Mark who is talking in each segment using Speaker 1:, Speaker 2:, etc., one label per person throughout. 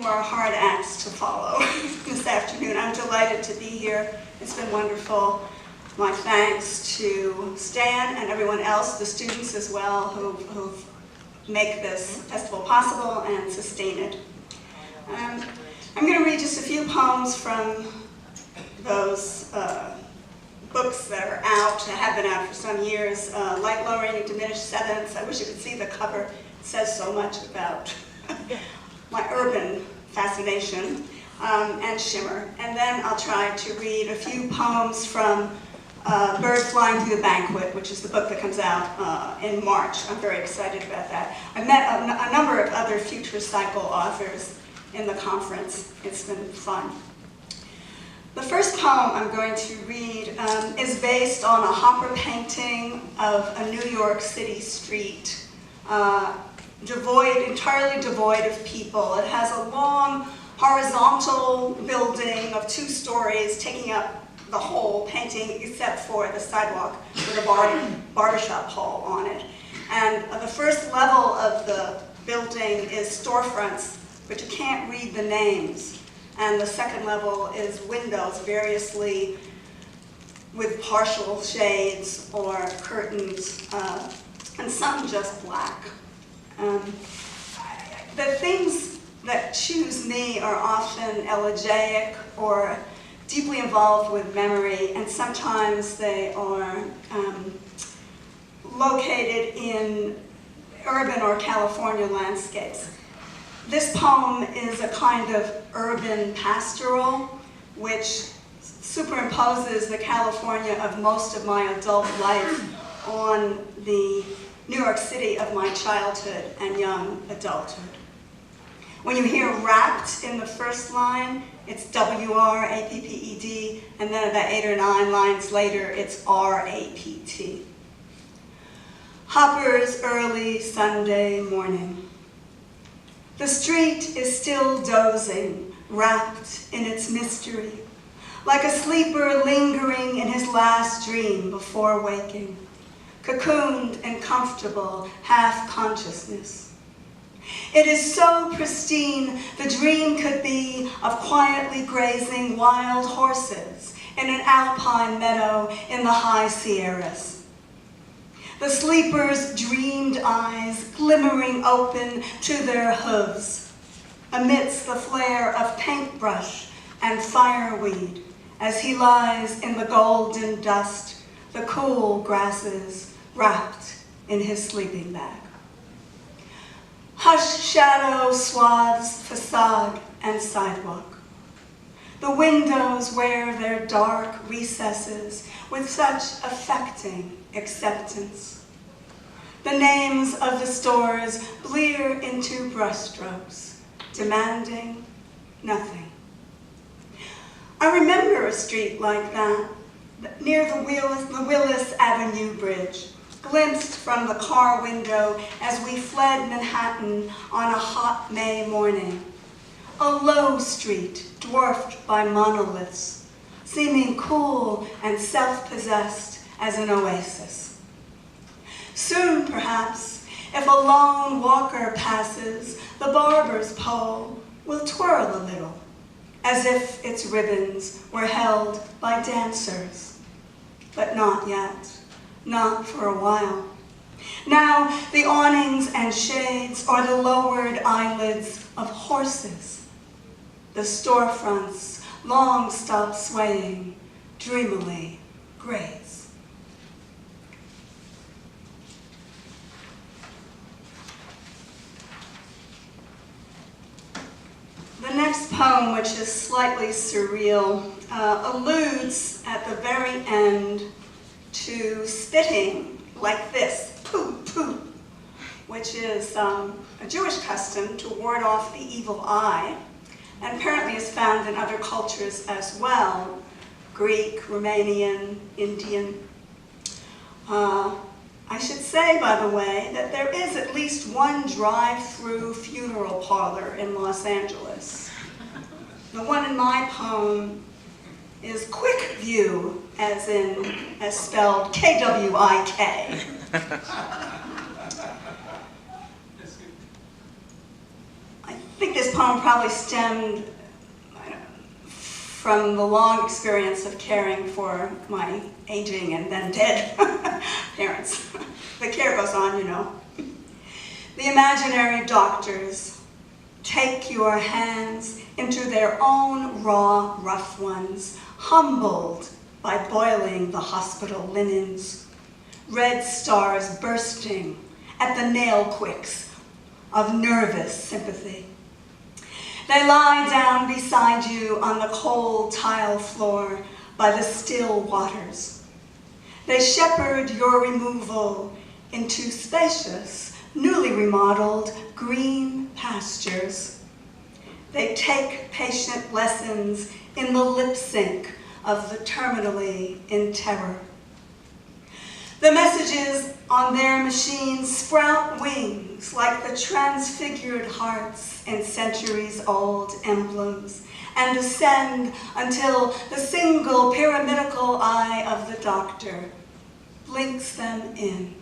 Speaker 1: You are a hard acts to follow this afternoon. I'm delighted to be here. It's been wonderful. My thanks to Stan and everyone else, the students as well, who've made this festival possible and sustain it. I'm going to read just a few poems from those books that are out, that have been out for some years. Light Lowering and Diminished Sevenths. I wish you could see the cover. It says so much about my urban fascination, and Shimmer. And then I'll try to read a few poems from Bird Flying Through the Banquet, which is the book that comes out in March. I'm very excited about that. I've met a number of other FutureCycle authors in the conference. It's been fun. The first poem I'm going to read is based on a Hopper painting of a New York City street, entirely devoid of people. It has a long horizontal building of 2 stories taking up the whole painting except for the sidewalk with a barbershop pole on it. And the first level of the building is storefronts, but you can't read the names. And the second level is windows, variously with partial shades or curtains, and some just black. The things that choose me are often elegiac or deeply involved with memory, and sometimes they are located in urban or California landscapes. This poem is a kind of urban pastoral, which superimposes the California of most of my adult life on the New York City of my childhood and young adulthood. When you hear wrapped in the first line, it's W-R-A-P-P-E-D, and then about 8 or 9 lines later, it's R-A-P-T. Hopper's early Sunday morning. The street is still dozing, wrapped in its mystery, like a sleeper lingering in his last dream before waking, cocooned and comfortable half-consciousness. It is so pristine, the dream could be of quietly grazing wild horses in an alpine meadow in the high Sierras. The sleeper's dreamed eyes glimmering open to their hooves, amidst the flare of paintbrush and fireweed, as he lies in the golden dust, the cool grasses wrapped in his sleeping bag. Hushed shadow swathes facade and sidewalk. The windows wear their dark recesses with such affecting acceptance. The names of the stores blear into brushstrokes, demanding nothing. I remember a street like that, near the Willis Avenue Bridge, glimpsed from the car window as we fled Manhattan on a hot May morning. A low street dwarfed by monoliths, seeming cool and self-possessed as an oasis. Soon, perhaps, if a lone walker passes, the barber's pole will twirl a little, as if its ribbons were held by dancers. But not yet, not for a while. Now the awnings and shades are the lowered eyelids of horses. The storefronts long stop swaying, dreamily graze. The next poem, which is slightly surreal, alludes at the very end to spitting like this, poo, poo, which is a Jewish custom to ward off the evil eye, and apparently is found in other cultures as well, Greek, Romanian, Indian. I should say, by the way, that there is at least one drive-through funeral parlor in Los Angeles. The one in my poem is Quick View, as spelled K-W-I-K. I think this poem probably stemmed from the long experience of caring for my aging and then dead parents. The care goes on, you know. The imaginary doctors take your hands into their own raw, rough ones, humbled by boiling the hospital linens, red stars bursting at the nail quicks of nervous sympathy. They lie down beside you on the cold tile floor by the still waters. They shepherd your removal into spacious, newly remodeled green pastures. They take patient lessons in the lip sync of the terminally in terror. The messages on their machines sprout wings like the transfigured hearts in centuries-old emblems and ascend until the single pyramidical eye of the doctor blinks them in.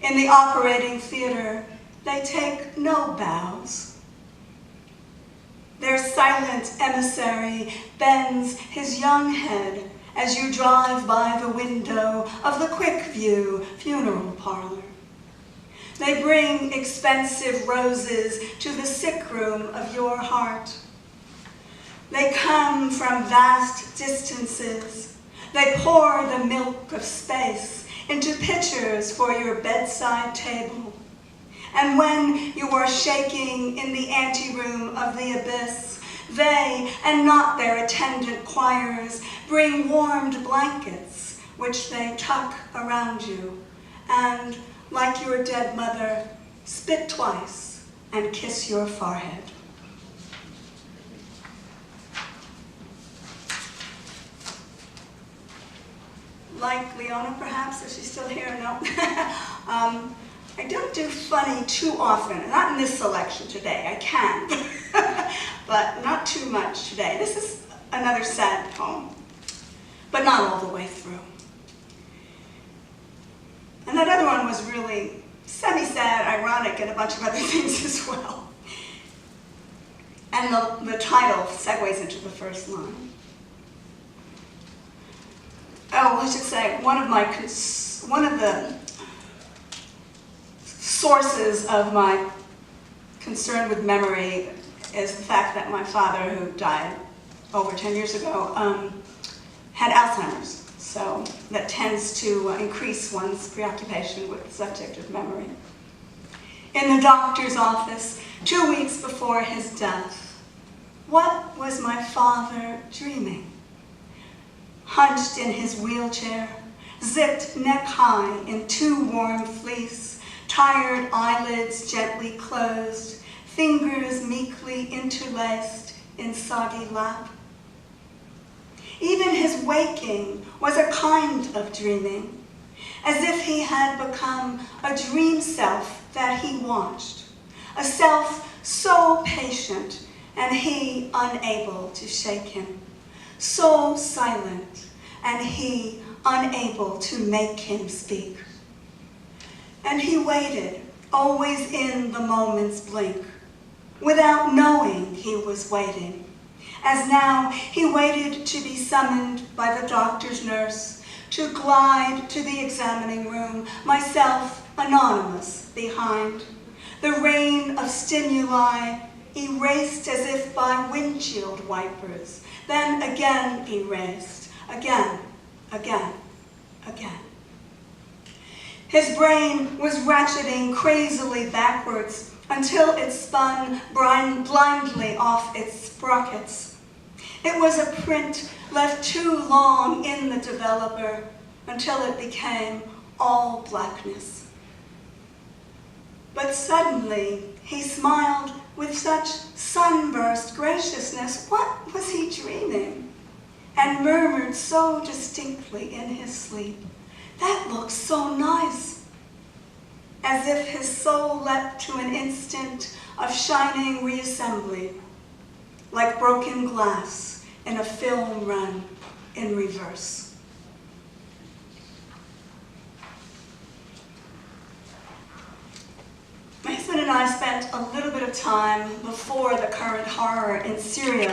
Speaker 1: In the operating theater, they take no bows. Their silent emissary bends his young head as you drive by the window of the Quick View funeral parlor. They bring expensive roses to the sick room of your heart. They come from vast distances. They pour the milk of space into pitchers for your bedside table. And when you are shaking in the anteroom of the abyss, they, and not their attendant choirs, bring warmed blankets, which they tuck around you, and, like your dead mother, spit twice and kiss your forehead. Like Leona, perhaps, if she's still here, no? I don't do funny too often, not in this selection today. I can, but not too much today. This is another sad poem, but not all the way through. And that other one was really semi-sad, ironic, and a bunch of other things as well. And the title segues into the first line. Oh, I should say, one of the sources of my concern with memory is the fact that my father, who died over 10 years ago, had Alzheimer's. So that tends to increase one's preoccupation with the subject of memory. In the doctor's office, 2 weeks before his death, what was my father dreaming? Hunched in his wheelchair, zipped neck high in too warm fleece, tired eyelids gently closed, fingers meekly interlaced in soggy lap. Even his waking was a kind of dreaming, as if he had become a dream self that he watched, a self so patient and he unable to shake him, so silent and he unable to make him speak. And he waited, always in the moment's blink, without knowing he was waiting, as now he waited to be summoned by the doctor's nurse, to glide to the examining room, myself anonymous behind, the rain of stimuli erased as if by windshield wipers, then again erased, again, again, again. His brain was ratcheting crazily backwards until it spun blindly off its sprockets. It was a print left too long in the developer until it became all blackness. But suddenly he smiled with such sunburst graciousness. What was he dreaming? And murmured so distinctly in his sleep, "That looks so nice," as if his soul leapt to an instant of shining reassembly, like broken glass in a film run in reverse. My husband and and I spent a little bit of time before the current horror in Syria